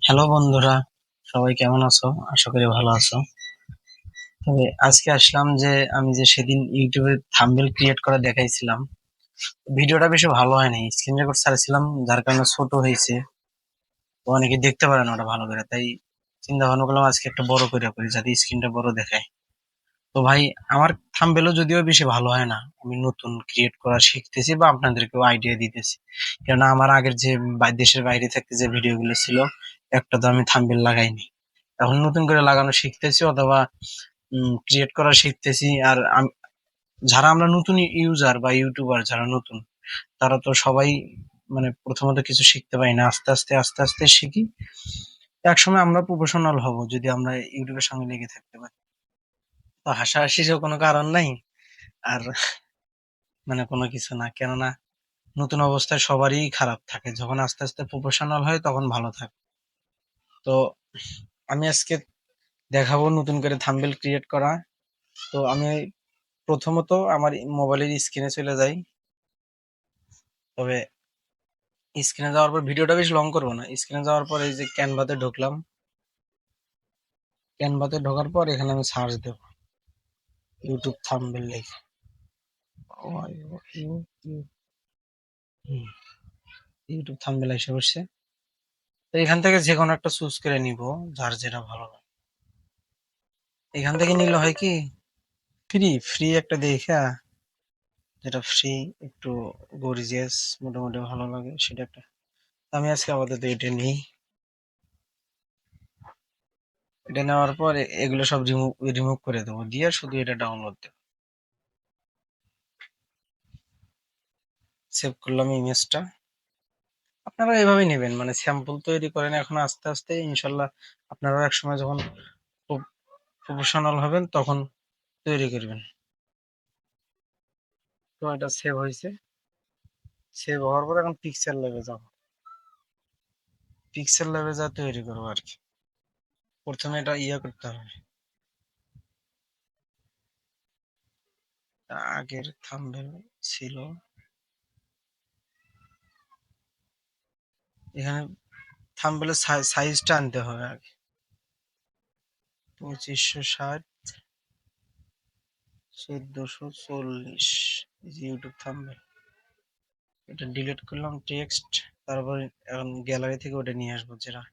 Hello বন্ধুরা, সবাই কেমন আছো? আশা করি ভালো আছো। তবে আজকে আসলাম যে আমি যে সেদিন ইউটিউবে থাম্বনেল ক্রিয়েট করে দেখাইছিলাম, ভিডিওটা বেশি ভালো হয়নি। স্ক্রিন রেকর্ড ছাড়ছিলাম, যার কারণে ছোট হয়েছে। তো অনেকে দেখতে পারে না ওটা ভালো করে, তাই চিন্তা ভাবনা করলাম আজকে একটা বড় করে করি যাতে স্ক্রিনটা বড় দেখায়। তো ভাই, আমার থাম্বনেলও যদিও বেশি ভালো হয় না, আমি নতুন ক্রিয়েট করা শিখতেছি বা আপনাদেরকেও আইডিয়া দিতেছি। কেননা আমার আগের যে দেশের বাইরে থাকতে যে ভিডিওগুলো ছিল, একটা তো আমি থাম্বনেল লাগাইনি। এখন নতুন করে লাগানো শিখতেছি, অথবা ক্রিয়েট করা শিখতেছি। আর যারা আমরা নতুন ইউজার বা ইউটিউবার যারা নতুন, তারা তো সবাই মানে প্রথমত কিছু শিখতে পারি না, আস্তে আস্তে আস্তে আস্তে শিখি। একসময় আমরা প্রফেশনাল হব যদি আমরা ইউটিউবের সঙ্গে লেগে থাকতে পারি। তো হাসাহাসিরও কোনো কারণ নাই। আর মানে কোনো কিছু না, কেননা নতুন অবস্থায় সবারই খারাপ থাকে, যখন আস্তে আস্তে প্রফেশনাল হয় তখন ভালো থাকে। তো আমি আজকে দেখাবো নতুন করে থাম্বনেল ক্রিয়েট করা। তো আমি প্রথমত আমার মোবাইলের স্ক্রিনে চলে যাই। তবে স্ক্রিনে যাওয়ার পর ভিডিওটা বেশ লং করবো না। স্ক্রিনে যাওয়ার পর এই যে ক্যানভাতে ঢুকলাম। ক্যানভাতে ঢোকার পর এখানে আমি সার্চ দেবো ইউটিউব থাম্বনেল লিখে। ইউটিউব থাম্বনেল এসে বসছে। তো এখান থেকে যে কোনো একটা চুজ করে নিব, যার যেটা ভালো লাগে। এখান থেকে নিলে হয় কি, ফ্রি ফ্রি একটা দেখা, যেটা ফ্রি, একটু গর্জিয়াস, মোটামুটি ভালো লাগে সেটা একটা। আমি আজকে আপাতত এটা নিই। এটা নেওয়ার পর এগুলো সব রিমুভ রিমুভ করে দেবো, দিয়ে শুধু এটা ডাউনলোড দেবো। সেভ করলাম ইমেজটা। আপনারা এভাবেই নেবেন, মানে স্যাম্পল তৈরি করেন এখন, আস্তে আস্তে ইনশাল্লাহ আপনারাও একসময় যখন খুব প্রফেশনাল হবেন তখন তৈরি করবেন। তো এটা সেভ হয়েছে। সেভ হওয়ার পর এখন পিক্সেল লেভে যাব। পিক্সেল লেভে যা তৈরি করবো আর কি। প্রথমে এটা ইয়ে করতে হবে, আগের থাম্বনেল ছিল এখানে। থাম্বনেলের সাইজটা আনতে হবে আগে, 2560 1440। ইউটিউব থাম্বনেল, এটা ডিলিট করলাম টেক্সট। তারপর এখন গ্যালারি থেকে ওটা নিয়ে আসবো, যেটা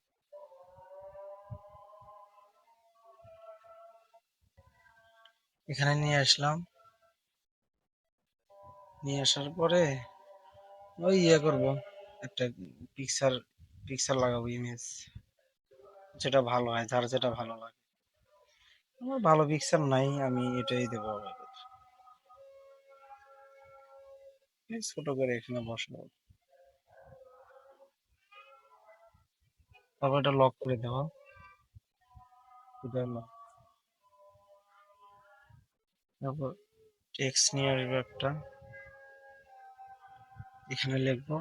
এখানে নিয়ে আসলাম। নিয়ে আসার পরে ওই ইয়ে করবো, একটা পিকচার পিকচার লাগাবো, ইমেজ যেটা ভালো হয়, যার যেটা ভালো লাগে। আমার ভালো পিকচার নাই, আমি এটাই দেবো আপাতত। এই ছোট করে এখানে বসাবো, তারপর এটা লক করে দেবো। এটা lock। তারপর টেক্সট নিয়ে আসবো একটা, এখানে লিখবো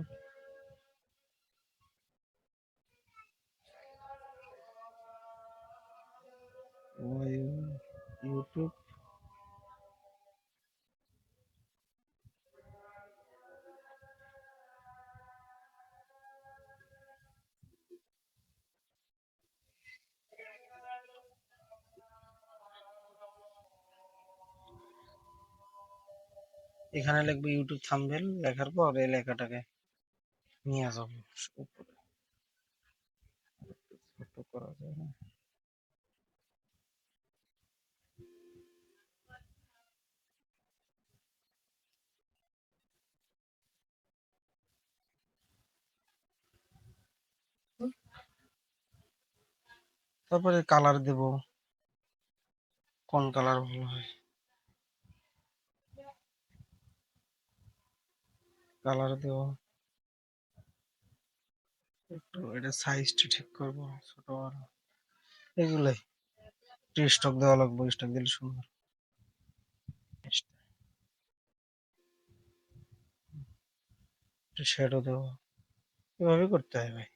ইউটিউব। এখানে লিখবো ইউটিউব থাম্বনেল, লেখার পর এই লেখাটাকে নিয়ে যাবো উপরে। ছোট করা যায় না। তারপরে কালার দেব, কোন কালার ভালো হয় কালার দেব। একটু এটা সাইজটা ঠিক করবো, ছোট বড় এগুলাই। একটু স্টক দেওয়া লাগবে, স্টক দিলে সুন্দর। একটু শ্যাডো দেবো, এভাবে করতে হয় ভাই।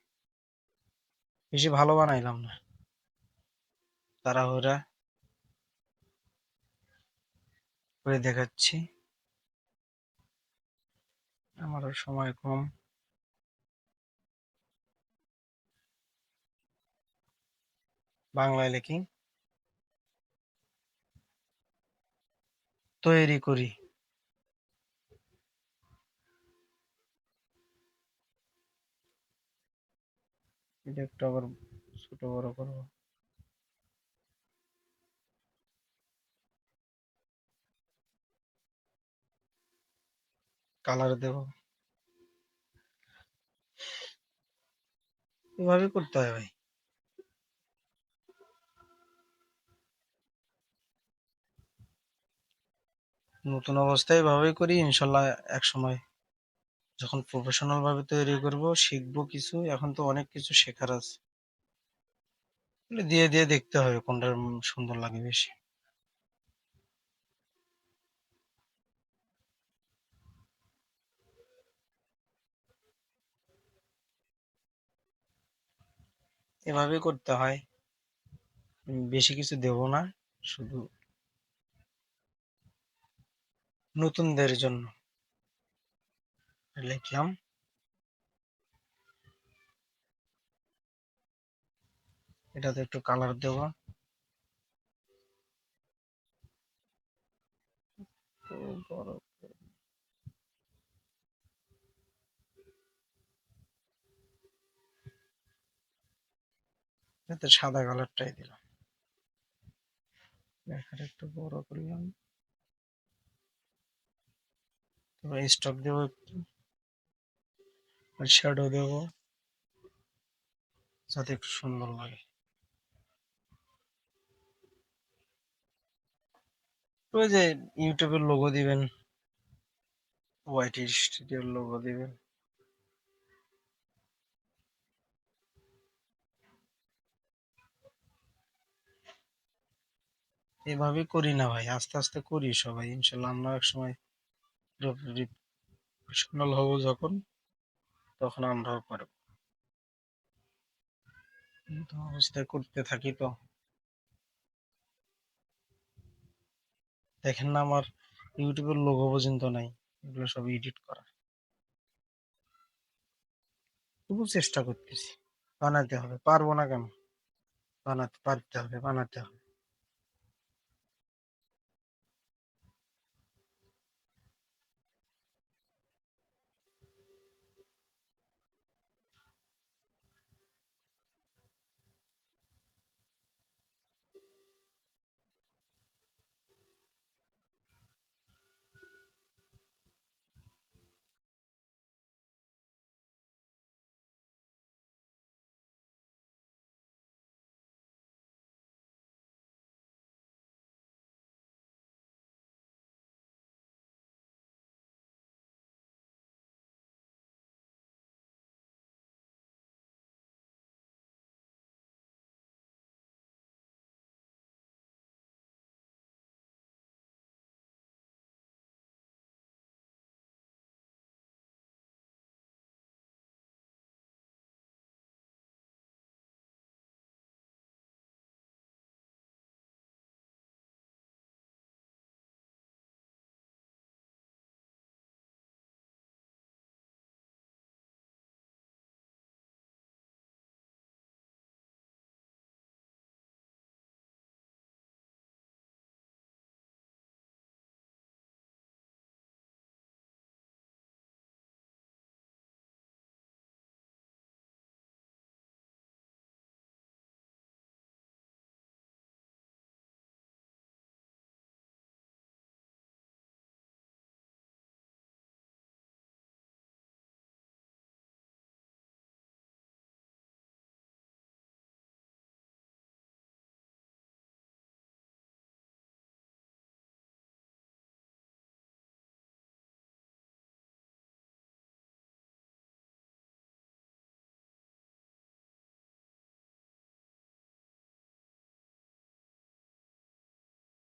বেশি ভালো বানাইলাম না, তাড়াহুড়া করে দেখাচ্ছি, আমারও সময় কম। বাংলায় লিখি, তৈরি করি। এটা একটু আবার ছোট বড় করবো, কালার দেব। এভাবে করতে হয় ভাই, নতুন অবস্থায় এভাবেই করি, ইনশাল্লাহ এক সময় যখন প্রফেশনাল ভাবে তৈরি করব, শিখবো কিছু, এখন তো অনেক কিছু শেখার আছে। এগুলো দিয়ে দিয়ে দেখতে হবে কোনটা সুন্দর লাগে বেশি। এভাবে করতে হয়, বেশি কিছু দেব না, শুধু নতুনদের জন্য লিখলাম। এটাতে একটু কালার দেব, তো বড়, এতে সাদা কালারটাই দিলাম, লেখাটা একটু বড় করলাম। তারপর স্টক দেবো একটু, আর শ্যাডো দেবো যাতে একটু সুন্দর লাগে। ওই যে ইউটিউবের লোগো দিবেন, হোয়াইট স্টুডিওর লোগো দিবেন। এভাবে করি না ভাই, আস্তে আস্তে করি সবাই, ইনশাল্লাহ আমরা এক সময় প্রফেশনাল হব যখন, তখন আমরাও পারবো। কিন্তু অবস্থায় করতে থাকি তো, দেখেন না আমার ইউটিউবের লোগো পর্যন্ত নাই, এগুলো সব এডিট করা। তবু চেষ্টা করতেছি, বানাতে হবে, পারবো না কেন, বানাতে পারতে হবে, বানাতে হবে।